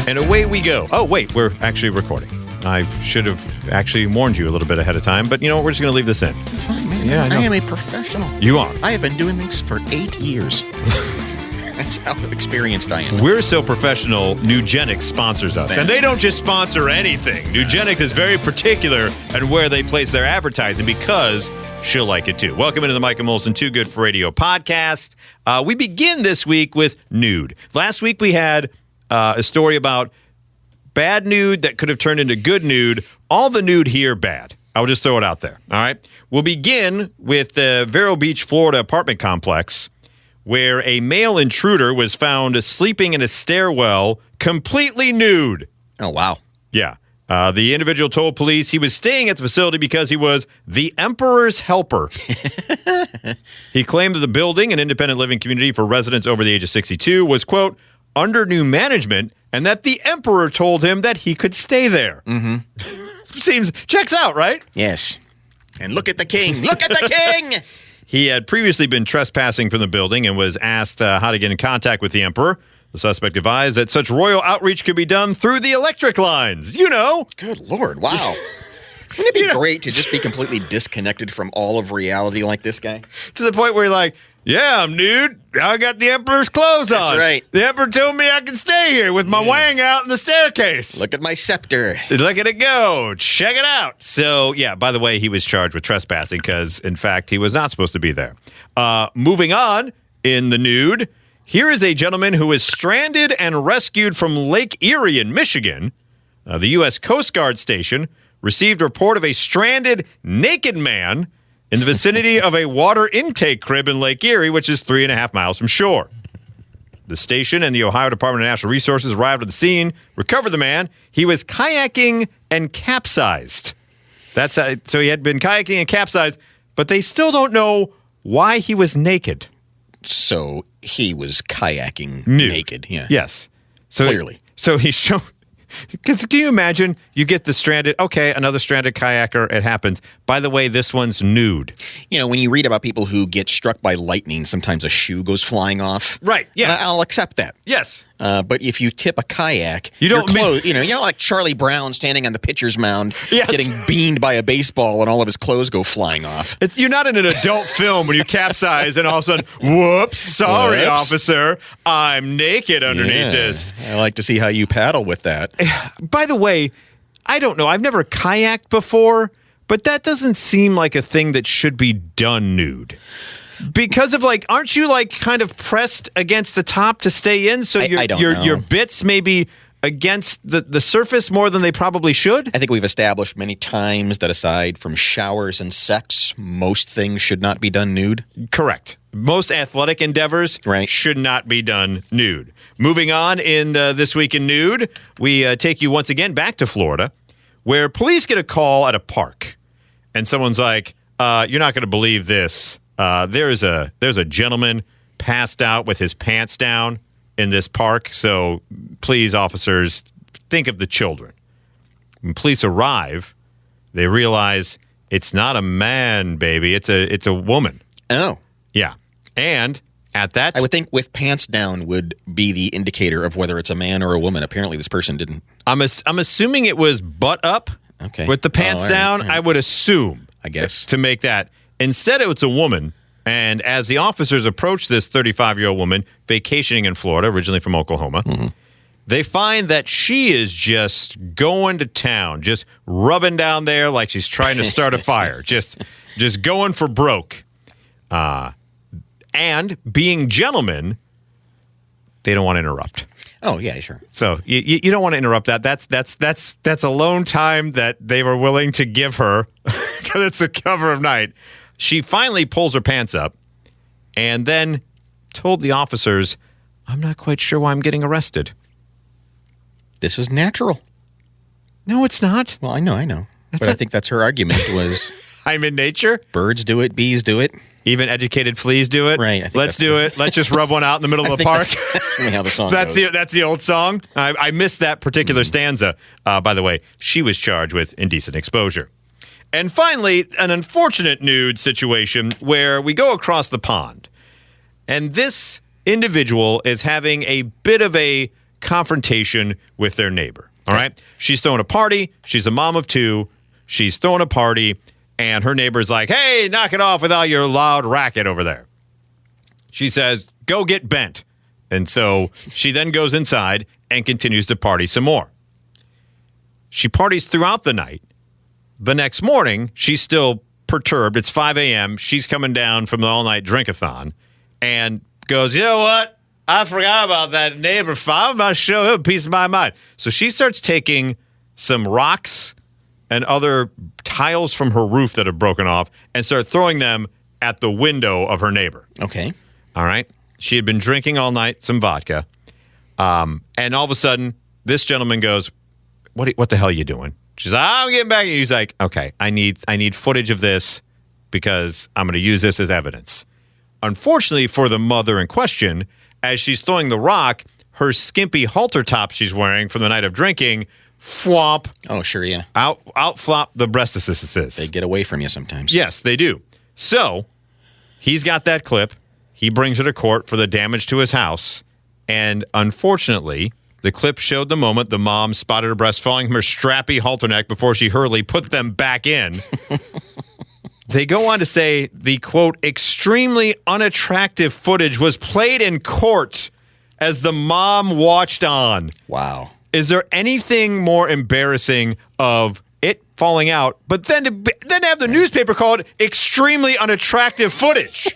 And away we go. Oh, wait, we're actually recording. I should have actually warned you a little bit ahead of time, but you know what? We're just going to leave this in. I'm fine, man. Yeah, I am a professional. You are. I have been doing this for 8 years. That's how experienced I am. We're so professional, Nugenics sponsors us. And they don't just sponsor anything. Nugenics is very particular on where they place their advertising because she'll like it too. Welcome into the Mike and Molson Too Good for Radio podcast. We begin this week with Nude. Last week we had a story about bad nude that could have turned into good nude. All the nude here bad. I'll just throw it out there. All right. We'll begin with the Vero Beach, Florida apartment complex, where a male intruder was found sleeping in a stairwell, completely nude. Oh, wow. Yeah. The individual told police he was staying at the facility because he was the emperor's helper. He claimed that the building, an independent living community for residents over the age of 62, was, quote, under new management, and that the emperor told him that he could stay there. Mm-hmm. Checks out, right? Yes. And look at the king. Look at the king! He had previously been trespassing from the building and was asked how to get in contact with the emperor. The suspect advised that such royal outreach could be done through the electric lines. You know. Good Lord. Wow. Wouldn't it be great to just be completely disconnected from all of reality like this guy? To the point where you're like, yeah, I'm nude. I got the emperor's clothes on. That's right. The emperor told me I can stay here with my wang out in the staircase. Look at my scepter. Look at it go. Check it out. So, yeah, by the way, he was charged with trespassing because, in fact, he was not supposed to be there. Moving on in the nude, here is a gentleman who is stranded and rescued from Lake Erie in Michigan. The U.S. Coast Guard station received a report of a stranded naked man in the vicinity of a water intake crib in Lake Erie, which is 3.5 miles from shore. The station and the Ohio Department of Natural Resources arrived at the scene, recovered the man. He was kayaking and capsized. So he had been kayaking and capsized, but they still don't know why he was naked. So he was kayaking Nude. naked. Yeah. Yes. So Clearly. So he showed. Because can you imagine? You get the stranded. Okay, another stranded kayaker. It happens. By the way, this one's nude. You know, when you read about people who get struck by lightning, sometimes a shoe goes flying off. Right. Yeah. And I'll accept that. Yes. But if you tip a kayak, you're like Charlie Brown standing on the pitcher's mound, yes, getting beamed by a baseball, and all of his clothes go flying off. You're not in an adult film when you capsize and all of a sudden, whoops, sorry, officer, I'm naked underneath this. I like to see how you paddle with that. By the way, I don't know. I've never kayaked before, but that doesn't seem like a thing that should be done nude. Because of aren't you kind of pressed against the top to stay in? So I don't know. Your bits may be against the surface more than they probably should? I think we've established many times that aside from showers and sex, most things should not be done nude. Correct. Most athletic endeavors should not be done nude. Moving on in This Week in Nude, we take you once again back to Florida, where police get a call at a park. And someone's like, you're not going to believe this. There's a gentleman passed out with his pants down in this park. So please, officers, think of the children. When police arrive, they realize it's not a man, baby. It's a woman. Oh. Yeah. And at that, I would think with pants down would be the indicator of whether it's a man or a woman. Apparently, this person didn't. I'm assuming it was butt up. Okay. With the pants down, all right. I would assume. I guess. To make that. Instead, it was a woman. And as the officers approach this 35-year-old woman vacationing in Florida, originally from Oklahoma, they find that she is just going to town, just rubbing down there like she's trying to start a fire, just going for broke. And being gentlemen, they don't want to interrupt. Oh, yeah, sure. So you don't want to interrupt that. That's alone time that they were willing to give her because it's the cover of night. She finally pulls her pants up and then told the officers, I'm not quite sure why I'm getting arrested. This is natural. No, it's not. Well, I know. But I think that's her argument was... I'm in nature. Birds do it. Bees do it. Even educated fleas do it. Right. Let's do it. Let's just rub one out in the middle of the park. That's how the song goes. That's the old song. I missed that particular stanza. By the way, she was charged with indecent exposure. And finally, an unfortunate nude situation where we go across the pond. And this individual is having a bit of a confrontation with their neighbor. All right? She's throwing a party. She's a mom of 2. She's throwing a party, and her neighbor's like, hey, knock it off with all your loud racket over there. She says, go get bent. And so she then goes inside and continues to party some more. She parties throughout the night. The next morning, she's still perturbed. It's 5 a.m. She's coming down from the all-night drink-a-thon and goes, you know what? I forgot about that neighbor. I'm about to show him a piece of my mind. So she starts taking some rocks and other tiles from her roof that have broken off and start throwing them at the window of her neighbor. Okay. All right. She had been drinking all night, some vodka. And all of a sudden, this gentleman goes, what the hell are you doing? She's like, I'm getting back. And he's like, okay, I need footage of this because I'm going to use this as evidence. Unfortunately for the mother in question, as she's throwing the rock, her skimpy halter top she's wearing from the night of drinking, flop. Oh, sure, yeah. Out flop the breastises. They get away from you sometimes. Yes, they do. So he's got that clip. He brings her to court for the damage to his house. And unfortunately, the clip showed the moment the mom spotted her breast falling from her strappy halter neck before she hurriedly put them back in. They go on to say the, quote, extremely unattractive footage was played in court as the mom watched on. Wow. Is there anything more embarrassing of it falling out, but then to have the newspaper call it extremely unattractive footage?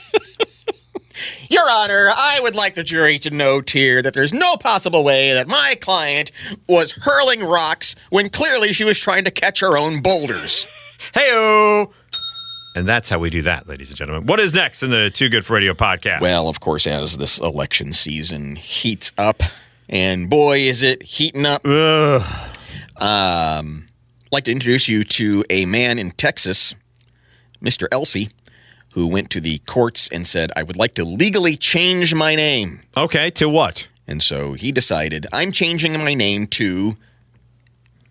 Your Honor, I would like the jury to note here that there's no possible way that my client was hurling rocks when clearly she was trying to catch her own boulders. Hey-o! And that's how we do that, ladies and gentlemen. What is next in the Too Good for Radio podcast? Well, of course, as this election season heats up, and boy, is it heating up. I'd like to introduce you to a man in Texas, Mr. Elsie, who went to the courts and said, I would like to legally change my name. Okay, to what? And so he decided, I'm changing my name to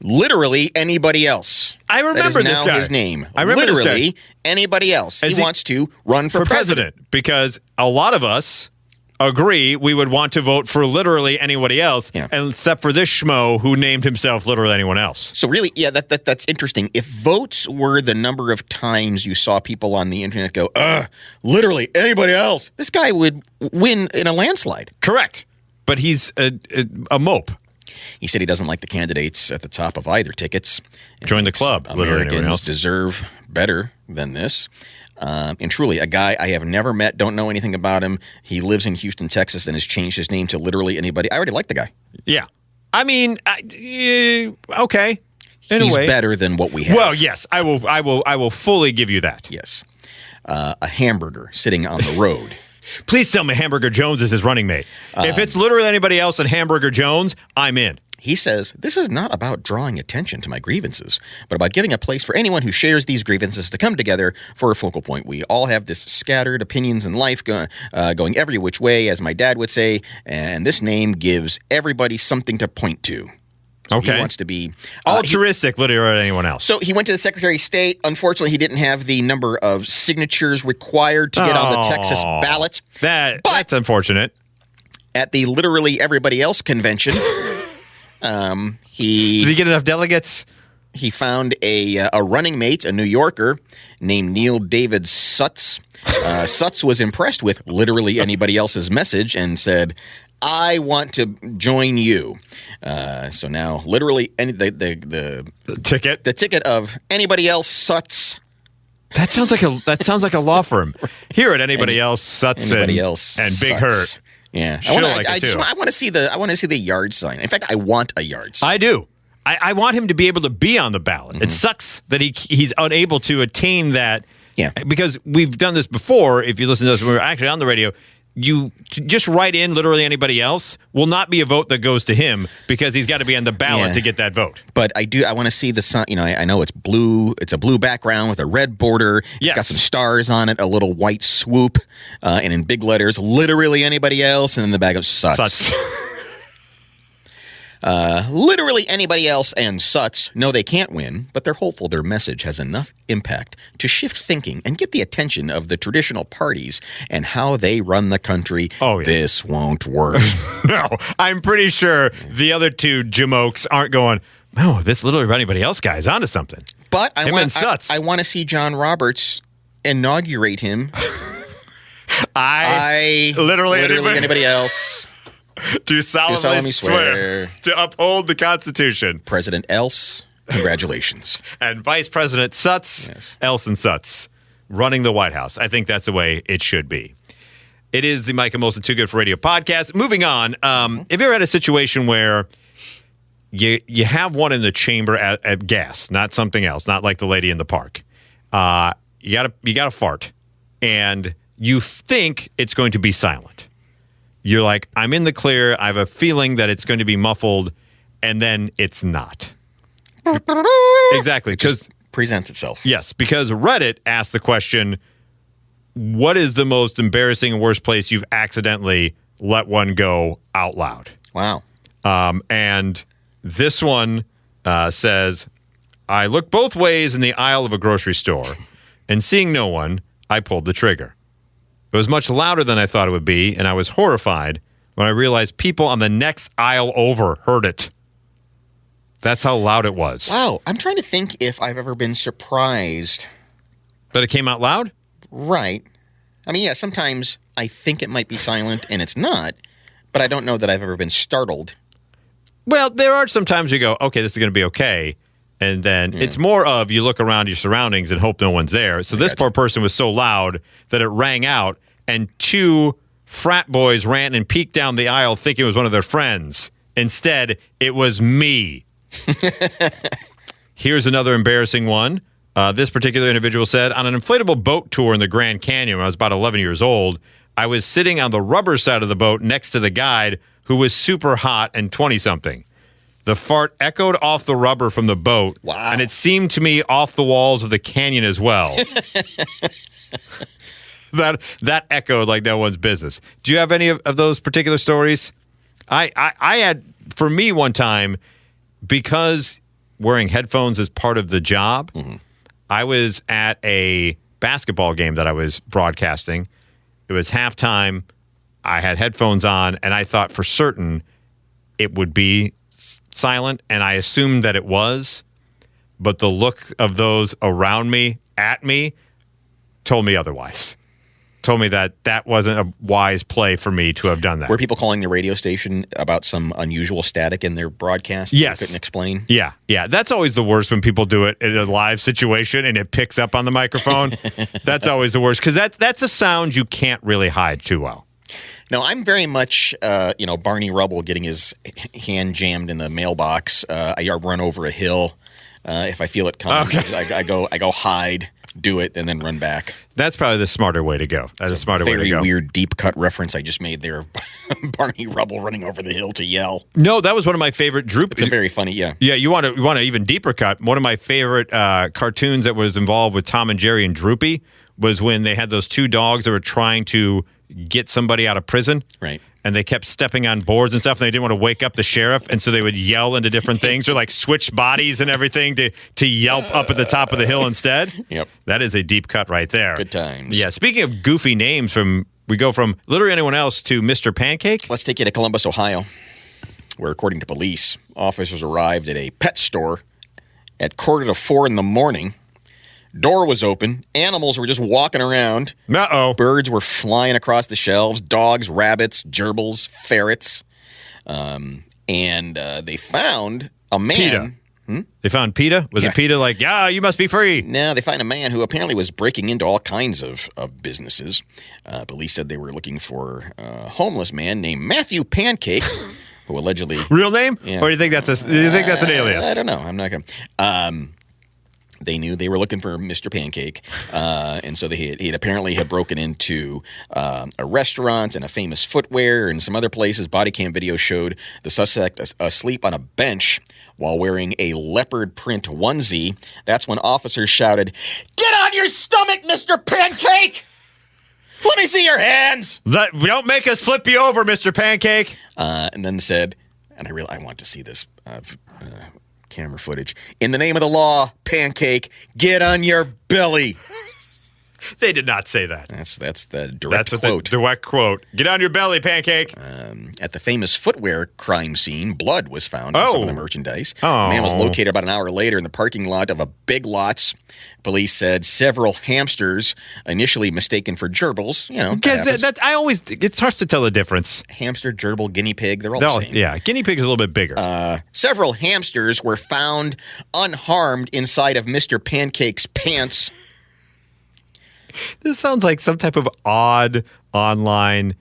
literally anybody else. I remember that is this now guy. his name. I remember literally this guy. Anybody else. He wants to run for president. Because a lot of us agree we would want to vote for literally anybody else, except for this schmo who named himself literally anyone else. So really, yeah, that's interesting. If votes were the number of times you saw people on the internet go, literally anybody else, this guy would win in a landslide. Correct. But he's a mope. He said he doesn't like the candidates at the top of either tickets. Join the club. Americans deserve better than this. And truly, a guy I have never met, don't know anything about him. He lives in Houston, Texas, and has changed his name to literally anybody. I already like the guy. Yeah. I mean, okay. He's better than what we have. Well, yes, I will fully give you that. Yes. A hamburger sitting on the road. Please tell me Hamburger Jones is his running mate. If it's literally anybody else than Hamburger Jones, I'm in. He says, this is not about drawing attention to my grievances, but about giving a place for anyone who shares these grievances to come together for a focal point. We all have this scattered opinions in life going every which way, as my dad would say, and this name gives everybody something to point to. So okay. He wants to be altruistic, literally, or anyone else. So he went to the Secretary of State. Unfortunately, he didn't have the number of signatures required to get on the Texas ballot. That's unfortunate. At the literally everybody else convention, did he get enough delegates? He found a running mate, a New Yorker named Neil David Sutz. Sutz was impressed with literally anybody else's message and said, I want to join you. So now, literally, the ticket of anybody else, Sutz. That sounds like a law firm. Here at anybody else, Sutz and Big Sutz. Hurt. Yeah, I want to see the yard sign. In fact, I want a yard sign. I do. I want him to be able to be on the ballot. Mm-hmm. It sucks that he's unable to attain that. Yeah, because we've done this before. If you listen to us, when we were actually on the radio. You just write in literally anybody else will not be a vote that goes to him because he's got to be on the ballot to get that vote. But I want to see the sign. I know it's blue. It's a blue background with a red border. It's got some stars on it, a little white swoop, and in big letters, literally anybody else, and then the bag of Sutz. Literally anybody else and Sutz know they can't win, but they're hopeful their message has enough impact to shift thinking and get the attention of the traditional parties and how they run the country. Oh, yeah. This won't work. No, I'm pretty sure the other two Jamokes aren't going, no, this literally anybody else guy is onto something. But I want to see John Roberts inaugurate him. Literally anybody else. Do solemnly swear to uphold the Constitution. President Else, congratulations. And Vice President Sutz, Yes. Else and Sutz, running the White House. I think that's the way it should be. It is the Mike and Molson Too Good for Radio podcast. Moving on, have you ever had a situation where you have one in the chamber at gas, not something else, not like the lady in the park. You gotta fart, and you think it's going to be silent. You're like, I'm in the clear. I have a feeling that it's going to be muffled, and then it's not. Exactly. Because presents itself. Yes, because Reddit asked the question, what is the most embarrassing and worst place you've accidentally let one go out loud? Wow. And this one says, I looked both ways in the aisle of a grocery store, and seeing no one, I pulled the trigger. It was much louder than I thought it would be, and I was horrified when I realized people on the next aisle over heard it. That's how loud it was. Wow. I'm trying to think if I've ever been surprised. But it came out loud? Right. I mean, yeah, sometimes I think it might be silent and it's not, but I don't know that I've ever been startled. Well, there are some times you go, okay, this is going to be okay. And then it's more of you look around your surroundings and hope no one's there. So this poor person was so loud that it rang out, and two frat boys ran and peeked down the aisle thinking it was one of their friends. Instead, it was me. Here's another embarrassing one. This particular individual said, on an inflatable boat tour in the Grand Canyon when I was about 11 years old, I was sitting on the rubber side of the boat next to the guide who was super hot and 20-something. The fart echoed off the rubber from the boat, wow. And it seemed to me off the walls of the canyon as well. That echoed like no one's business. Do you have any of those particular stories? I had, for me one time, because wearing headphones is part of the job, I was at a basketball game that I was broadcasting. It was halftime. I had headphones on, and I thought for certain it would be silent, and I assumed that it was, but the look of those around me, at me, told me otherwise. Told me that that wasn't a wise play for me to have done that. Were people calling the radio station about some unusual static in their broadcast? Yes. They couldn't explain? Yeah. That's always the worst when people do it in a live situation and it picks up on the microphone. That's always the worst, because that's a sound you can't really hide too well. No, I'm very much, Barney Rubble getting his hand jammed in the mailbox. I run over a hill. If I feel it coming, okay. I go hide, do it, and then run back. That's probably the smarter way to go. That's a smarter way to go. Very weird deep cut reference I just made there of Barney Rubble running over the hill to yell. No, that was one of my favorite Droop. It's a very funny, yeah. Yeah, you want an even deeper cut. One of my favorite cartoons that was involved with Tom and Jerry and Droopy was when they had those two dogs that were trying to get somebody out of prison. Right. And they kept stepping on boards and stuff, and they didn't want to wake up the sheriff, and so they would yell into different things or like switch bodies and everything to yelp up at the top of the hill instead. Yep. That is a deep cut right there. Good times. Yeah. Speaking of goofy names, we go from literally anyone else to Mr. Pancake. Let's take you to Columbus, Ohio, where according to police, officers arrived at a pet store at 3:45 in the morning. Door was open. Animals were just walking around. Uh-oh. Birds were flying across the shelves. Dogs, rabbits, gerbils, ferrets. And they found a man. PETA. They found PETA? Was it PETA like, yeah, you must be free? No, they find a man who apparently was breaking into all kinds of businesses. Police said they were looking for a homeless man named Matthew Pancake, who allegedly... Real name? Yeah. Or do you think that's an alias? I don't know. I'm not going to... They knew they were looking for Mr. Pancake, and so he apparently had broken into a restaurant and a famous footwear and some other places. Body cam video showed the suspect asleep on a bench while wearing a leopard print onesie. That's when officers shouted, "Get on your stomach, Mr. Pancake! Let me see your hands!" Don't make us flip you over, Mr. Pancake. And then said, and I want to see this camera footage. In the name of the law, Pancake, get on your belly. They did not say that. That's the direct quote. The direct quote. Get on your belly, Pancake. At the famous footwear crime scene, blood was found on some of the merchandise. Oh. The man was located about an hour later in the parking lot of a Big Lots. Police said several hamsters, initially mistaken for gerbils. Because it's hard to tell the difference. Hamster, gerbil, guinea pig, they're all the same. Yeah, guinea pig is a little bit bigger. Several hamsters were found unharmed inside of Mr. Pancake's pants. This sounds like some type of odd online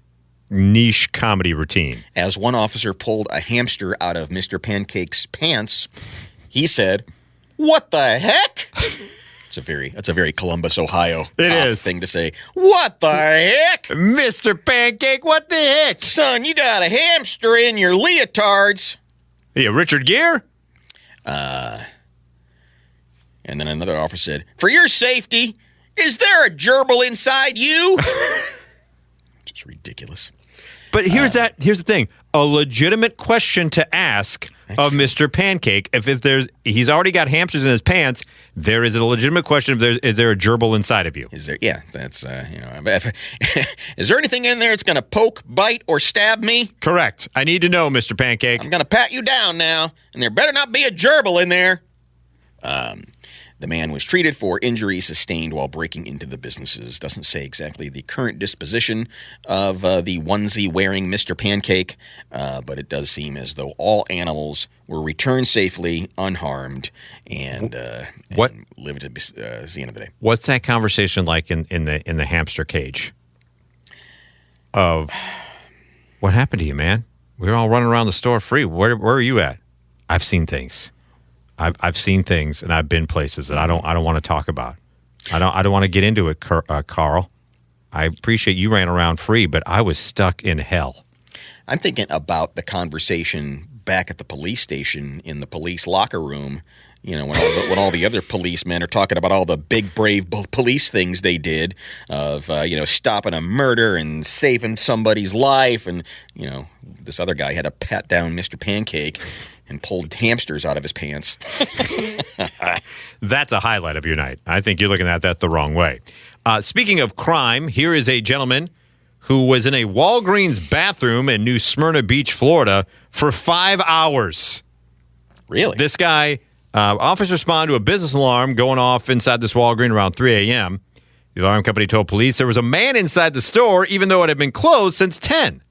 niche comedy routine. As one officer pulled a hamster out of Mr. Pancake's pants, he said, "What the heck?" That's a very Columbus, Ohio thing to say. What the heck? Mr. Pancake, what the heck? Son, you got a hamster in your leotards. Yeah, Richard Gere? And then another officer said, "For your safety, is there a gerbil inside you?" Just ridiculous. But here's the thing. A legitimate question to ask of Mr. Pancake. If he's already got hamsters in his pants, there is a legitimate question is there a gerbil inside of you? Is there? Yeah, that's is there anything in there that's going to poke, bite, or stab me? Correct. I need to know, Mr. Pancake. I'm going to pat you down now, and there better not be a gerbil in there. The man was treated for injuries sustained while breaking into the businesses. Doesn't say exactly the current disposition of the onesie-wearing Mr. Pancake, but it does seem as though all animals were returned safely, unharmed, and lived to the end of the day. What's that conversation like in the hamster cage? Of what happened to you, man? We were all running around the store free. Where are you at? I've seen things. I've seen things, and I've been places that I don't want to talk about. I don't want to get into it, Carl. I appreciate you ran around free, but I was stuck in hell. I'm thinking about the conversation back at the police station in the police locker room. When all the other policemen are talking about all the big, brave police things they did of, stopping a murder and saving somebody's life. And, this other guy had to pat down Mr. Pancake and pulled hamsters out of his pants. That's a highlight of your night. I think you're looking at that the wrong way. Speaking of crime, here is a gentleman who was in a Walgreens bathroom in New Smyrna Beach, Florida, for 5 hours. Really? This guy... officers respond to a business alarm going off inside this Walgreens around 3 a.m. The alarm company told police there was a man inside the store, even though it had been closed since 10.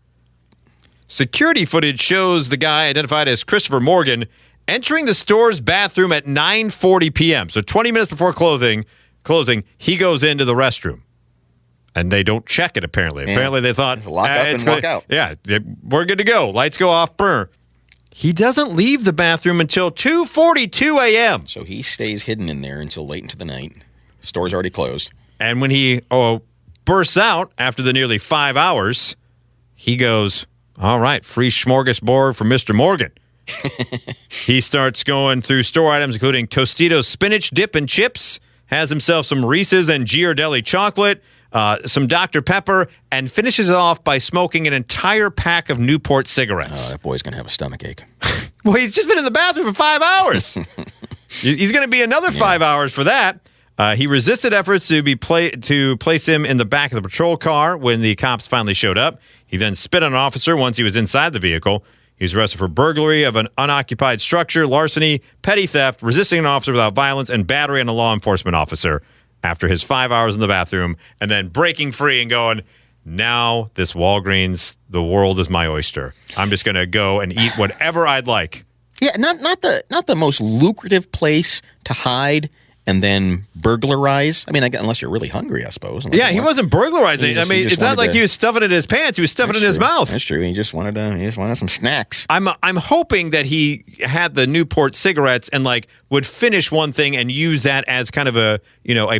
Security footage shows the guy, identified as Christopher Morgan, entering the store's bathroom at 9:40 p.m. So 20 minutes before closing, he goes into the restroom. And they don't check it, apparently. Yeah. Apparently they thought, lock up and walk out. Yeah, we're good to go. Lights go off, burn. He doesn't leave the bathroom until 2:42 a.m. So he stays hidden in there until late into the night. Store's already closed. And when he bursts out after the nearly 5 hours, he goes, "All right, free smorgasbord for Mr. Morgan." He starts going through store items, including Tostitos spinach dip and chips, has himself some Reese's and Ghirardelli chocolate, some Dr. Pepper, and finishes it off by smoking an entire pack of Newport cigarettes. Oh, that boy's going to have a stomachache. Well, he's just been in the bathroom for 5 hours. He's going to be another 5 hours for that. He resisted efforts to place him in the back of the patrol car when the cops finally showed up. He then spit on an officer once he was inside the vehicle. He was arrested for burglary of an unoccupied structure, larceny, petty theft, resisting an officer without violence, and battery on a law enforcement officer after his 5 hours in the bathroom, and then breaking free and going, now this Walgreens, the world is my oyster. I'm just going to go and eat whatever I'd like. Yeah, not the most lucrative place to hide and then burglarize. I mean, unless you're really hungry, I suppose. Yeah, he wasn't burglarizing. It's not like he was stuffing it in his pants. He was stuffing it in his mouth. That's true. He just wanted some snacks. I'm hoping that he had the Newport cigarettes and would finish one thing and use that as kind of a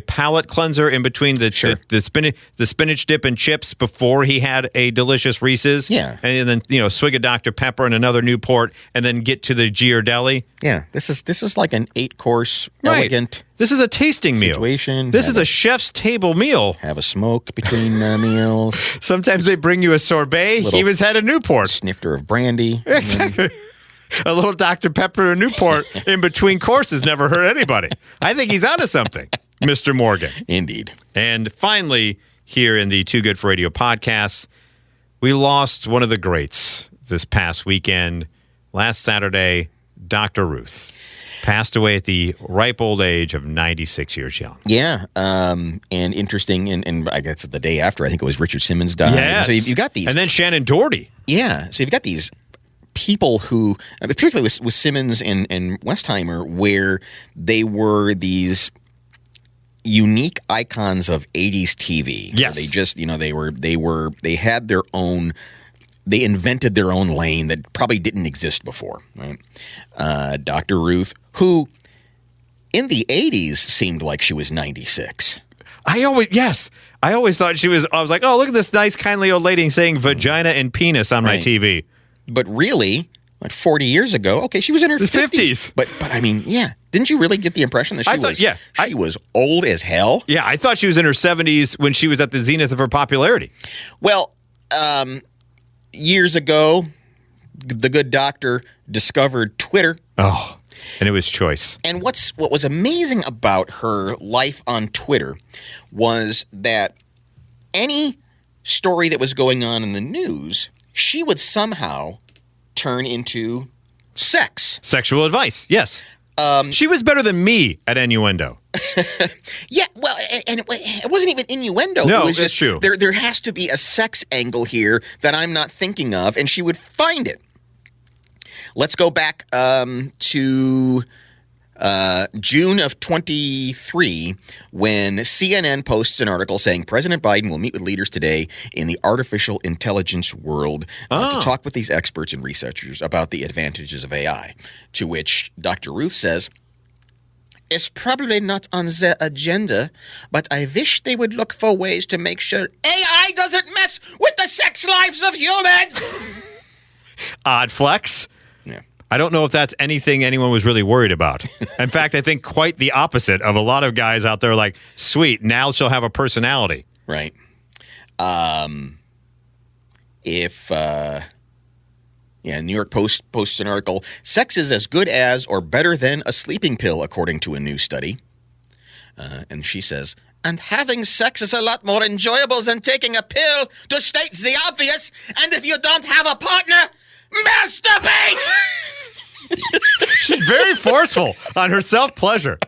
palate cleanser in between the spinach dip and chips before he had a delicious Reese's. Yeah, and then swig of Dr. Pepper and another Newport, and then get to the Ghirardelli. Yeah, this is like an 8-course elegant. This is a tasting meal. This is a chef's table meal. Have a smoke between meals. Sometimes they bring you a sorbet. He had a Newport. Snifter of brandy. Exactly. A little Dr. Pepper and Newport in between courses never hurt anybody. I think he's onto something, Mr. Morgan. Indeed. And finally, here in the Too Good for Radio podcast, we lost one of the greats this past weekend. Last Saturday, Dr. Ruth passed away at the ripe old age of 96 years young. Yeah, and interesting, and I guess the day after, I think it was Richard Simmons died. Yes. So you've got these. And then Shannon Doherty. Yeah, so you've got these people who, particularly with Simmons and Westheimer, where they were these unique icons of 80s TV. Yes. They just, they had their own, they invented their own lane that probably didn't exist before, right? Dr. Ruth, who in the 80s seemed like she was 96. I always thought she was, I was like, oh, look at this nice, kindly old lady saying vagina and penis on my TV. But really, like 40 years ago, okay, she was in her 50s. But I mean, yeah. Didn't you really get the she was old as hell? Yeah, I thought she was in her 70s when she was at the zenith of her popularity. Well, years ago, the good doctor discovered Twitter. Oh, and it was choice. And what was amazing about her life on Twitter was that any story that was going on in the news, she would somehow turn into sex. Sexual advice, yes. She was better than me at innuendo. Yeah, well, and it wasn't even innuendo. No, it was that's just, true. There has to be a sex angle here that I'm not thinking of, and she would find it. Let's go back to June of 23, when CNN posts an article saying President Biden will meet with leaders today in the artificial intelligence world to talk with these experts and researchers about the advantages of AI. To which Dr. Ruth says, "It's probably not on the agenda, but I wish they would look for ways to make sure AI doesn't mess with the sex lives of humans." Odd flex. Yeah. I don't know if that's anything anyone was really worried about. In fact, I think quite the opposite of a lot of guys out there like, sweet, now she'll have a personality. Right. New York Post posts an article, sex is as good as or better than a sleeping pill, according to a new study. And she says, and having sex is a lot more enjoyable than taking a pill, to state the obvious, and if you don't have a partner, masturbate! She's very forceful on her self-pleasure.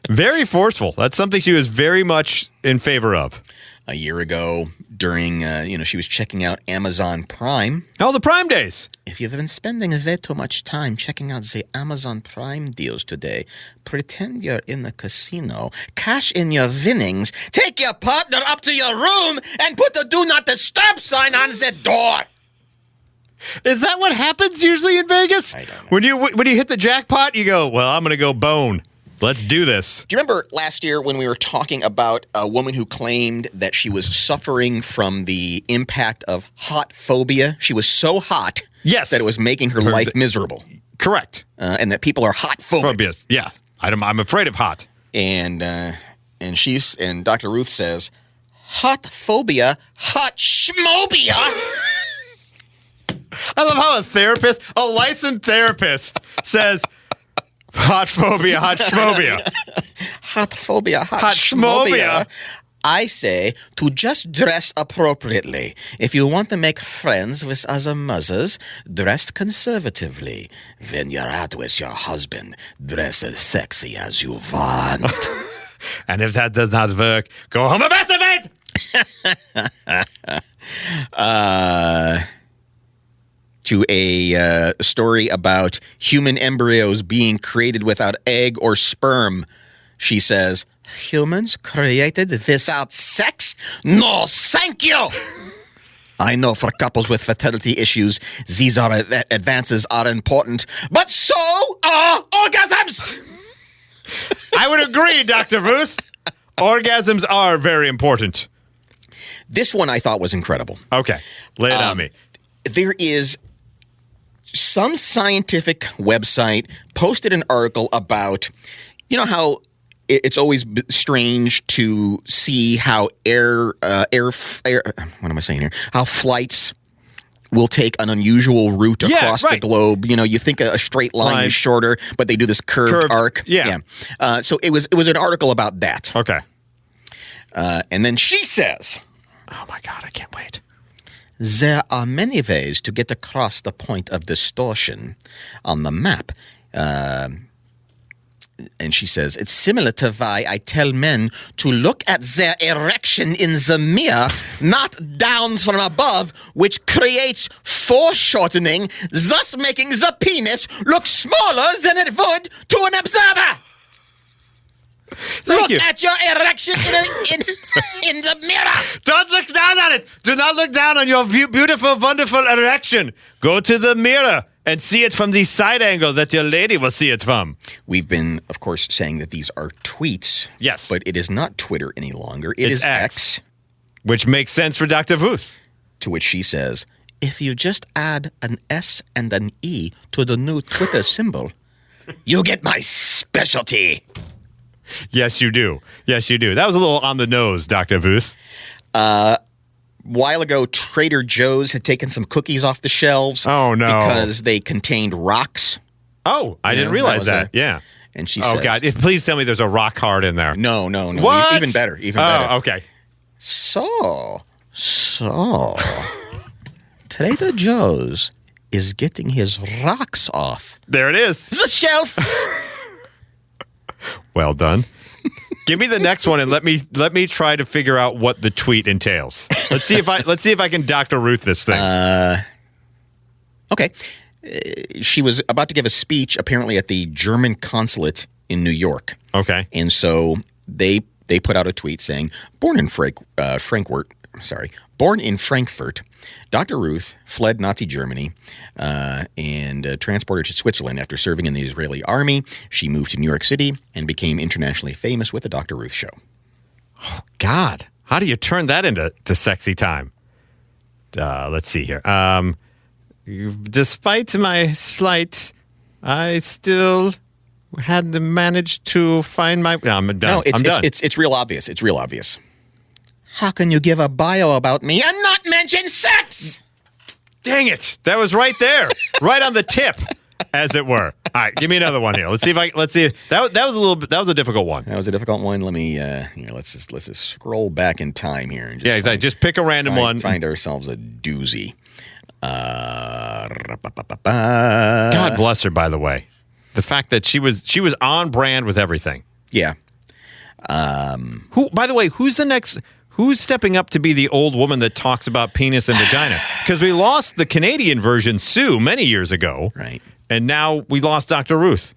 Very forceful. That's something she was very much in favor of. A year ago, during, she was checking out Amazon Prime. Oh, the Prime days. If you've been spending way too much time checking out the Amazon Prime deals today, pretend you're in the casino, cash in your winnings, take your partner up to your room, and put the Do Not Disturb sign on the door. Is that what happens usually in Vegas? I don't know. When you hit the jackpot, you go, well, I'm going to go bone. Let's do this. Do you remember last year when we were talking about a woman who claimed that she was suffering from the impact of hot phobia? She was so hot that it was making her life miserable. Correct. And that people are hot phobic. Phobias. Yeah. I'm afraid of hot. And Dr. Ruth says, hot phobia, hot schmobia. I love how a licensed therapist says, hot phobia, hot schmobia. Hot phobia, hot schmobia. I say to just dress appropriately. If you want to make friends with other mothers, dress conservatively. When you're out with your husband, dress as sexy as you want. And if that does not work, go home and masturbate! To a story about human embryos being created without egg or sperm. She says, humans created without sex? No, thank you! I know for couples with fertility issues, these advances are important, but so are orgasms! I would agree, Dr. Ruth. Orgasms are very important. This one I thought was incredible. Okay, lay it on me. There is some scientific website posted an article about, how it's always strange to see how how flights will take an unusual route across the right. globe. You know, you think a straight line is shorter, but they do this curved arc. Yeah. So it was an article about that. Okay. And then she says, Oh, my God. I can't wait. there are many ways to get across the point of distortion on the map. And she says, it's similar to why I tell men to look at their erection in the mirror, not down from above, which creates foreshortening, thus making the penis look smaller than it would to an observer. Look at your erection in the mirror. Don't look down on it. Do not look down on your beautiful, wonderful erection. Go to the mirror and see it from the side angle that your lady will see it from. We've been, of course, saying that these are tweets. Yes. But it is not Twitter any longer. It is X. Which makes sense for Dr. Ruth. To which she says, if you just add an S and an E to the new Twitter symbol, you get my specialty. Yes, you do. Yes, you do. That was a little on the nose, Dr. Ruth. While ago, Trader Joe's had taken some cookies off the shelves. Oh, no. Because they contained rocks. Oh, I didn't realize that. Yeah. And she says... Oh, God. Please tell me there's a rock hard in there. No. What? Even better. Better. Okay. So... Trader Joe's is getting his rocks off. There it is. The shelf. Well done. Give me the next one and let me try to figure out what the tweet entails. Let's see if I can Dr. Ruth this thing. Okay. She was about to give a speech apparently at the German consulate in New York. Okay. And so they put out a tweet saying, Born in Frankfurt, Dr. Ruth fled Nazi Germany and transported to Switzerland after serving in the Israeli army. She moved to New York City and became internationally famous with the Dr. Ruth Show. Oh, God. How do you turn that into sexy time? Let's see here. Despite my flight, I still had managed to find my... No, I'm done. No, I'm done. It's real obvious. It's real obvious. How can you give a bio about me and not mention sex? Dang it. That was right there. Right on the tip, as it were. All right, give me another one here. Let's see. That was a difficult one. That was a difficult one. Let me let's just scroll back in time here and just exactly. Just pick a random one. Find ourselves a doozy. God bless her, by the way. The fact that she was on brand with everything. Yeah. By the way, who's stepping up to be the old woman that talks about penis and vagina? Because we lost the Canadian version, Sue, many years ago. Right. And now we lost Dr. Ruth.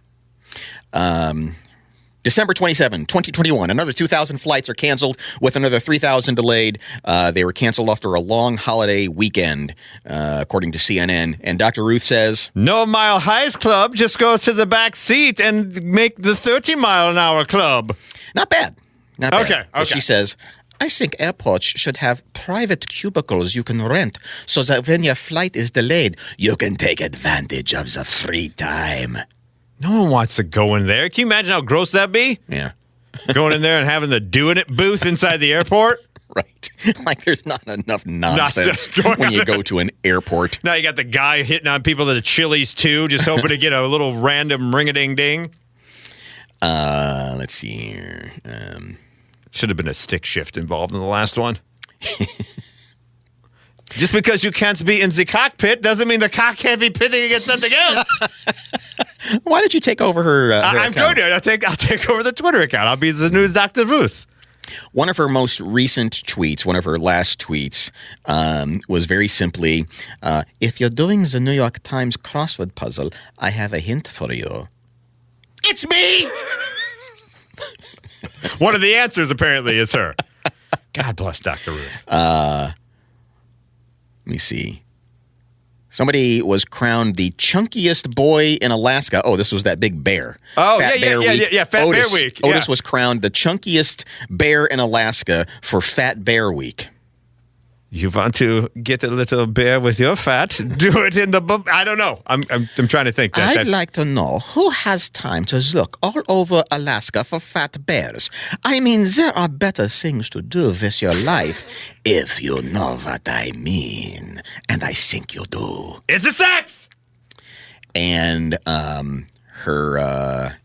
December 27, 2021. Another 2,000 flights are canceled, with another 3,000 delayed. They were canceled after a long holiday weekend, according to CNN. And Dr. Ruth says, No Mile Highs Club just goes to the back seat and make the 30-mile-an-hour club. Not bad. Okay. But she says, I think airports should have private cubicles you can rent so that when your flight is delayed, you can take advantage of the free time. No one wants to go in there. Can you imagine how gross that'd be? Yeah. Going in there and having the doing it booth inside the airport? Right. Like there's not enough nonsense when you go to an airport. Now you got the guy hitting on people at the Chili's too, just hoping to get a little random ring-a-ding-ding. Let's see here. Should have been a stick shift involved in the last one. Just because you can't be in the cockpit doesn't mean the cock can't be pitting against something else. Why don't you take over her I'm account? going to. I'll take over the Twitter account. I'll be the news Dr. Ruth. One of her most recent tweets, one of her last tweets, was very simply, if you're doing the New York Times crossword puzzle, I have a hint for you. It's me! One of the answers, apparently, is her. God bless Dr. Ruth. Let me see. Somebody was crowned the chunkiest boy in Alaska. Oh, this was that big bear. Oh, Fat Bear Week. Yeah, Fat Bear Week. Yeah. Otis was crowned the chunkiest bear in Alaska for Fat Bear Week. You want to get a little bear with your fat? Do it in the... I don't know. I'm trying to think. I'd like to know who has time to look all over Alaska for fat bears. I mean, there are better things to do with your life, if you know what I mean. And I think you do. It's a sex! And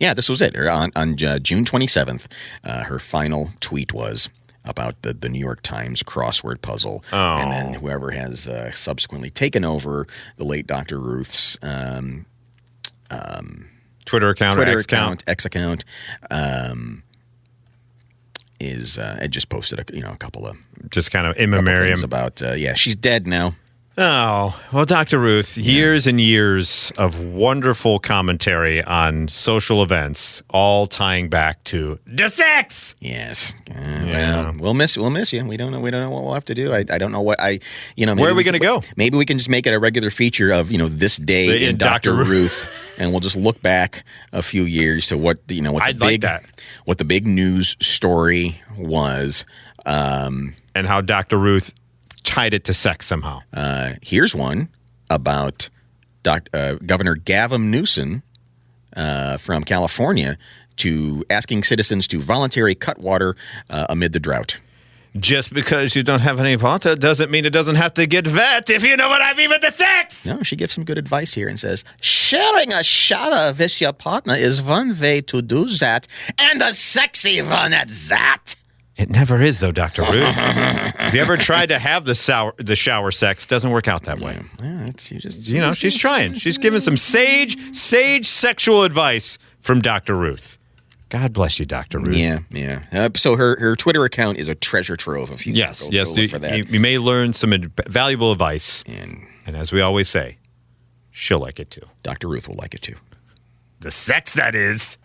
this was it. On June 27th, her final tweet was about the New York Times crossword puzzle. Oh. And then whoever has subsequently taken over the late Dr. Ruth's Twitter account or X account, is it just posted a couple of just kind of in memoriam things about she's dead now. Oh, well, Dr. Ruth, years and years of wonderful commentary on social events, all tying back to the sex. Yes. Well, we'll miss you. We don't know what we'll have to do. I don't know what where are we going to go? Maybe we can just make it a regular feature of, this day in Dr. Ruth, and we'll just look back a few years to what what the big news story was. And how Dr. Ruth tied it to sex somehow. Here's one about Governor Gavin Newsom from California asking citizens to voluntarily cut water amid the drought. Just because you don't have any water doesn't mean it doesn't have to get wet, if you know what I mean with the sex. No, she gives some good advice here and says, sharing a shower with your partner is one way to do that, and a sexy one at that. It never is, though, Dr. Ruth. Have you ever tried to have the shower sex? Doesn't work out that way. Yeah, she's trying. She's giving some sage sexual advice from Dr. Ruth. God bless you, Dr. Ruth. Yeah. So her Twitter account is a treasure trove. If you yes. Go look for that. You may learn some valuable advice. And as we always say, she'll like it too. Dr. Ruth will like it too. The sex, that is.